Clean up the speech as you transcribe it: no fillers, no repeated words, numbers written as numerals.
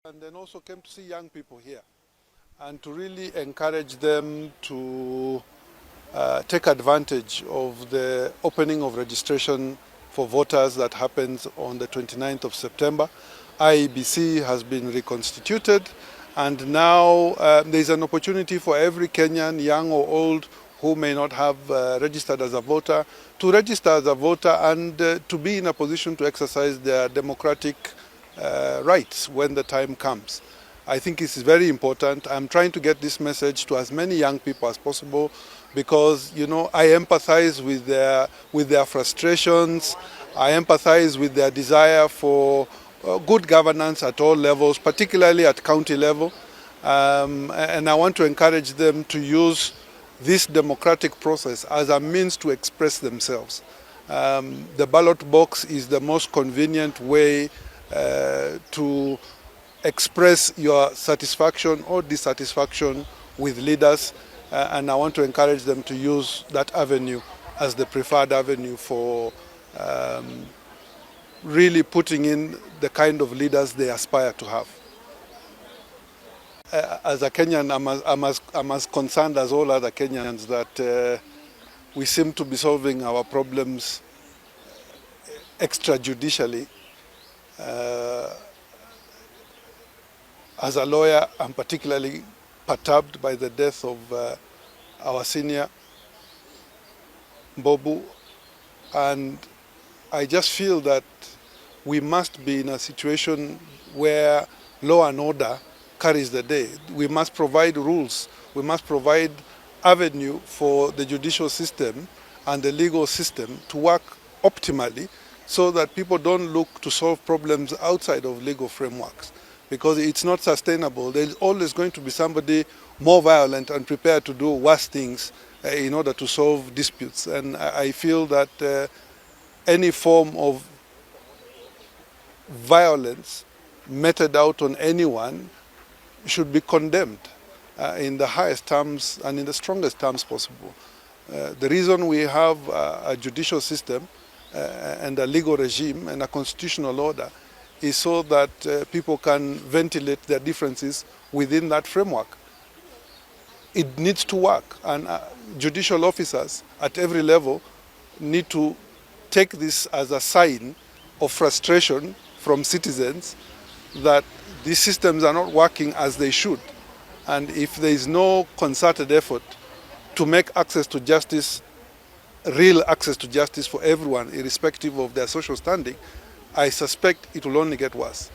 And then also came to see young people here and to really encourage them to take advantage of the opening of registration for voters that happens on the 29th of September. IEBC has been reconstituted, and now there's an opportunity for every Kenyan, young or old, who may not have registered as a voter, to register as a voter and to be in a position to exercise their democratic rights when the time comes. I think it's very important. I'm trying to get this message to as many young people as possible because, you know, I empathize with their frustrations. I empathize with their desire for good governance at all levels, particularly at county level. And I want to encourage them to use this democratic process as a means to express themselves. The ballot box is the most convenient way to express your satisfaction or dissatisfaction with leaders, and I want to encourage them to use that avenue as the preferred avenue for really putting in the kind of leaders they aspire to have. As a Kenyan, I'm as concerned as all other Kenyans that we seem to be solving our problems extrajudicially. As a lawyer, I'm particularly perturbed by the death of our senior, Mbobu, and I just feel that we must be in a situation where law and order carries the day. We must provide rules. We must provide avenue for the judicial system and the legal system to work optimally so that people don't look to solve problems outside of legal frameworks, because it's not sustainable. There's always going to be somebody more violent and prepared to do worse things in order to solve disputes. And I feel that any form of violence meted out on anyone should be condemned in the highest terms and in the strongest terms possible. The reason we have a judicial system and a legal regime and a constitutional order is so that people can ventilate their differences within that framework. It needs to work, and judicial officers at every level need to take this as a sign of frustration from citizens that these systems are not working as they should. And if there is no concerted effort to make access to justice, real access to justice for everyone, irrespective of their social standing, I suspect it will only get worse.